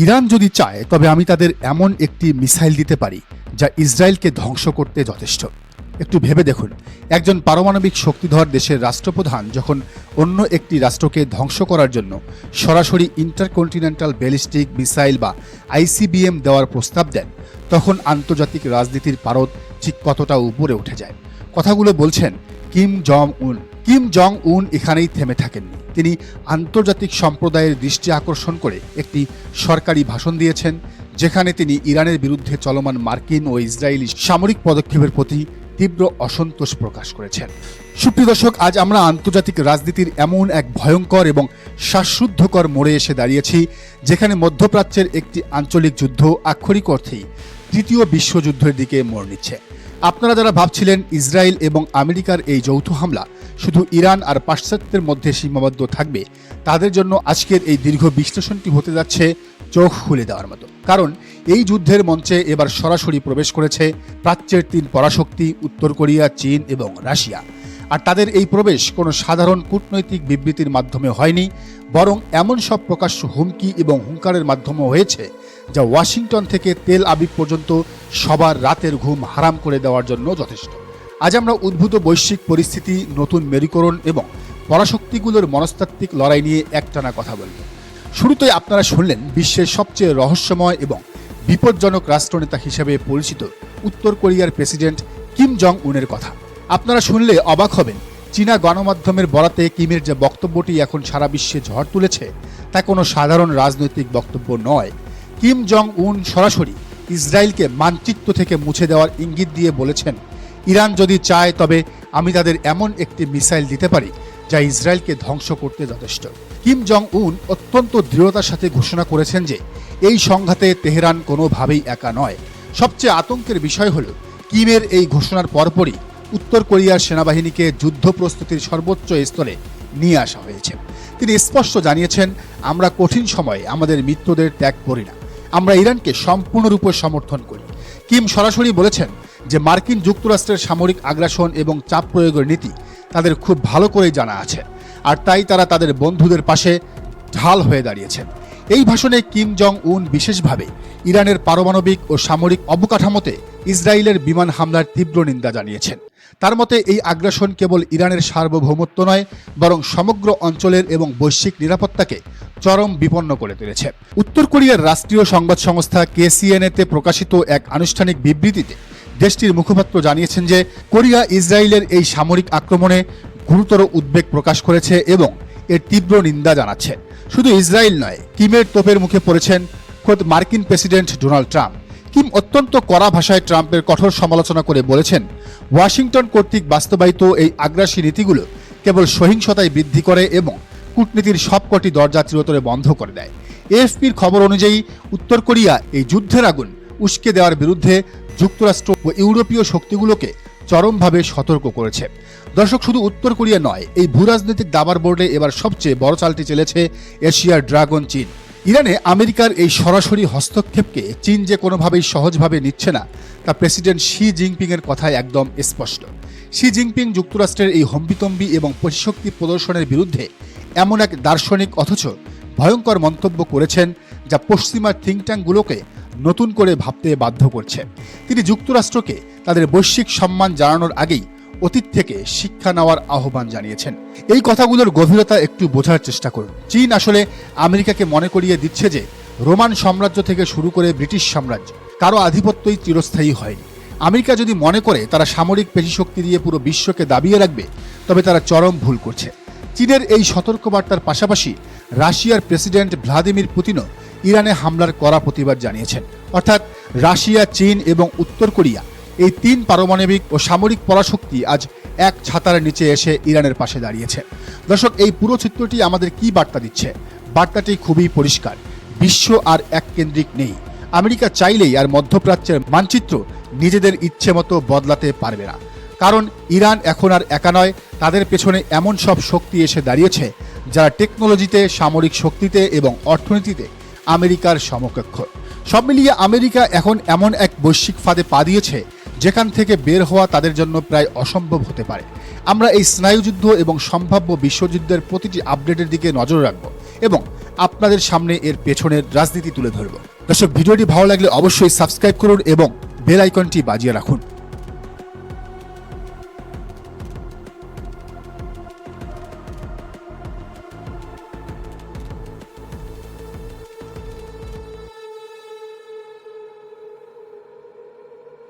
Iran যদি চায় তবে আমি তাদের এমন একটি মিসাইল দিতে পারি যা ইসরায়েলকে ধ্বংস করতে যথেষ্ট। একটু ভেবে দেখুন, একজন পারমাণবিক শক্তিধর দেশের রাষ্ট্রপ্রধান যখন অন্য একটি রাষ্ট্রকে ধ্বংস করার জন্য সরাসরি ইন্টারকন্টিনেন্টাল ব্যালিস্টিক মিসাইল বা আইসিবিএম দেওয়ার প্রস্তাব দেন, তখন আন্তর্জাতিক রাজনীতির পারদ ঠিক কতটা উপরে উঠে যায়। কথাগুলো বলছেন কিম জং উন। কিম জং উন এখানেই থেমে থাকেননি। তিনি আন্তর্জাতিক সম্প্রদায়ের দৃষ্টি আকর্ষণ করে একটি সরকারি ভাষণ দিয়েছেন, যেখানে তিনি ইরানের বিরুদ্ধে চলমান মার্কিন ও ইসরায়েলি সামরিক পদক্ষেপের প্রতি তীব্র অসন্তোষ প্রকাশ করেছেন। সুপ্রিয় দর্শক, আজ আমরা আন্তর্জাতিক রাজনীতির এমন এক ভয়ঙ্কর এবং শ্বাসরুদ্ধকর মোড়ে এসে দাঁড়িয়েছি, যেখানে মধ্যপ্রাচ্যের একটি আঞ্চলিক যুদ্ধ আক্ষরিক অর্থেই তৃতীয় বিশ্বযুদ্ধের দিকে মোড় নিচ্ছে। আপনারা যারা ভাবছিলেন ইসরায়েল এবং আমেরিকার এই যৌথ হামলা শুধু ইরান আর পাশ্চাত্যের মধ্যে সীমাবদ্ধ থাকবে, তাদের জন্য আজকের এই দীর্ঘ বিশ্লেষণটি হতে যাচ্ছে চোখ খুলে দেওয়ার মতো। কারণ এই যুদ্ধের মঞ্চে এবার সরাসরি প্রবেশ করেছে প্রাচ্যের তিন পরাশক্তি উত্তর কোরিয়া, চীন এবং রাশিয়া। আর তাদের এই প্রবেশ কোনো সাধারণ কূটনৈতিক বিবৃতির মাধ্যমে হয়নি, বরং এমন সব প্রকাশ্য হুমকি এবং হুঙ্কারের মাধ্যমে হয়েছে যা ওয়াশিংটন থেকে তেল আবিব পর্যন্ত সবার রাতের ঘুম হারাম করে দেওয়ার জন্য যথেষ্ট। আজ আমরা উদ্ভূত বৈশ্বিক পরিস্থিতি, নতুন মেরুকরণ এবং পরাশক্তিগুলোর মনস্তাত্ত্বিক লড়াই নিয়ে একটানা কথা বলব। শুরুতেই আপনারা শুনলেন বিশ্বের সবচেয়ে রহস্যময় এবং বিপজ্জনক রাষ্ট্রনেতা হিসেবে পরিচিত উত্তর কোরিয়ার প্রেসিডেন্ট কিম জং উনের কথা। আপনারা শুনলে অবাক হবেন, চীনা গণমাধ্যমের বরাতে কিমের যে বক্তব্যটি এখন সারা বিশ্বে ঝড় তুলেছে তা কোনো সাধারণ রাজনৈতিক বক্তব্য নয়। কিম জং উন সরাসরি ইসরায়েলকে মানচিত্র থেকে মুছে দেওয়ার ইঙ্গিত দিয়ে বলেছেন, ইরান যদি চায় তবে আমি তাদের এমন একটি মিসাইল দিতে পারি যা ইসরায়েলকে ধ্বংস করতে যথেষ্ট। কিম জং উন অত্যন্ত দৃঢ়তার সাথে ঘোষণা করেছেন যে এই সংঘাতে তেহরান কোনোভাবেই একা নয়। সবচেয়ে আতঙ্কের বিষয় হল, কিমের এই ঘোষণার পরপরই উত্তর কোরিয়ার সেনাবাহিনীকে যুদ্ধ প্রস্তুতির সর্বোচ্চ স্তরে নিয়ে আসা হয়েছে। তিনি স্পষ্ট জানিয়েছেন, আমরা কঠিন সময়ে আমাদের মিত্রদের ত্যাগ করি না, আমরা ইরানকে সম্পূর্ণরূপে সমর্থন করি। কিম সরাসরি বলেছেন যে মার্কিন যুক্তরাষ্ট্রের সামরিক আগ্রাসন এবং চাপ প্রয়োগের নীতি তাদের খুব ভালো করেই জানা আছে, আর তাই তারা তাদের বন্ধুদের পাশে ঢাল হয়ে দাঁড়িয়েছেন। এই ভাষণে কিম জং উন বিশেষভাবে ইরানের পারমাণবিক ও সামরিক অবকাঠামোতে ইসরায়েলের বিমান হামলার তীব্র নিন্দা জানিয়েছেন। তার মতে এই আগ্রাসন কেবল ইরানের সার্বভৌমত্ব নয়, বরং সমগ্র অঞ্চলের এবং বৈশ্বিক নিরাপত্তাকে চরম বিপন্ন করে তুলেছে। উত্তর কোরিয়ার রাষ্ট্রীয় সংবাদ সংস্থা KCNA-তে প্রকাশিত এক আনুষ্ঠানিক বিবৃতিতে দেশটির মুখপাত্র জানিয়েছেন যে কোরিয়া ইসরায়েলের এই সামরিক আক্রমণে গুরুতর উদ্বেগ প্রকাশ করেছে এবং এর তীব্র নিন্দা জানাচ্ছে। শুধু ইসরায়েল নয়, কিমের তোপের মুখে পড়েছেন খোদ মার্কিন প্রেসিডেন্ট ডোনাল্ড ট্রাম্প। কিম অত্যন্ত কড়া ভাষায় ট্রাম্পের কঠোর সমালোচনা করে বলেছেন, ওয়াশিংটন কর্তৃক বাস্তবায়িত এই আগ্রাসী নীতিগুলো কেবল সহিংসতায় বৃদ্ধি করে এবং কূটনীতির সবকটি দরজা চিরতরে বন্ধ করে দেয়। AFPর খবর অনুযায়ী উত্তর কোরিয়া এই যুদ্ধের আগুন উস্কে দেওয়ার বিরুদ্ধে যুক্তরাষ্ট্র ও ইউরোপীয় শক্তিগুলোকে চরমভাবে সতর্ক করেছে। দর্শক, শুধু উত্তর কোরিয়া নয়, এই ভূরাজনৈতিক দাবার বোর্ডে এবার সবচেয়ে বড় চালটি চলেছে এশিয়ার ড্রাগন চীন। ইরানে আমেরিকার এই সরাসরি হস্তক্ষেপকে চীন যে কোনোভাবেই সহজভাবে নিচ্ছে না, তা প্রেসিডেন্ট শি জিনপিংয়ের কথায় একদম স্পষ্ট। শি জিনপিং যুক্তরাষ্ট্রের এই হম্বিতম্বি এবং পরিশক্তি প্রদর্শনের বিরুদ্ধে এমন এক দার্শনিক অথচ ভয়ঙ্কর মন্তব্য করেছেন যা পশ্চিমা থিঙ্ক ট্যাঙ্কগুলোকে নতুন করে ভাবতে বাধ্য করছে। তিনি যুক্তরাষ্ট্রকে তাদের বৈশ্বিক সম্মান জানানোর আগেই অতীত থেকে শিক্ষা নেওয়ার আহ্বান জানিয়েছেন। এই কথাগুলোর গভীরতা একটু বোঝার চেষ্টা করুন। চীন আসলে আমেরিকাকে মনে করিয়ে দিচ্ছে যে রোমান সাম্রাজ্য থেকে শুরু করে ব্রিটিশ সাম্রাজ্য কারো আধিপত্যই চিরস্থায়ী হয়নি। আমেরিকা যদি মনে করে তারা সামরিক পেশিশক্তি দিয়ে পুরো বিশ্বকে দাবিয়ে রাখবে, তবে তারা চরম ভুল করছে। চীনের এই সতর্কবার্তার পাশাপাশি রাশিয়ার প্রেসিডেন্ট ভ্লাদিমির পুতিনও ইরানে হামলার কড়া প্রতিবাদ জানিয়েছেন। অর্থাৎ রাশিয়া, চীন এবং উত্তর কোরিয়া এই তিন পারমাণবিক ও সামরিক পরাশক্তি আজ এক ছাতার নিচে এসে ইরানের পাশে দাঁড়িয়েছে। দর্শক, এই পুরো চিত্রটি আমাদের কি বার্তা দিচ্ছে? বার্তাটি খুবই পরিষ্কার, বিশ্ব আর এককেন্দ্রিক নেই। আমেরিকা চাইলেই আর মধ্যপ্রাচ্যের মানচিত্র নিজেদের ইচ্ছে মতো বদলাতে পারবে না, কারণ ইরান এখন আর একা নয়। তাদের পেছনে এমন সব শক্তি এসে দাঁড়িয়েছে যারা টেকনোলজিতে, সামরিক শক্তিতে এবং অর্থনীতিতে আমেরিকার সমকক্ষ। সব মিলিয়ে আমেরিকা এখন এমন এক বৈশ্বিক ফাঁদে পা দিয়েছে যেখান থেকে বের হওয়া তাদের জন্য প্রায় অসম্ভব হতে পারে। আমরা এই স্নায়ুযুদ্ধ এবং সম্ভাব্য বিশ্বযুদ্ধের প্রতিটি আপডেটের দিকে নজর রাখব এবং আপনাদের সামনে এর পেছনের রাজনীতি তুলে ধরব। দর্শক, ভিডিওটি ভালো লাগলে অবশ্যই সাবস্ক্রাইব করুন এবং বেল আইকনটি বাজিয়ে রাখুন।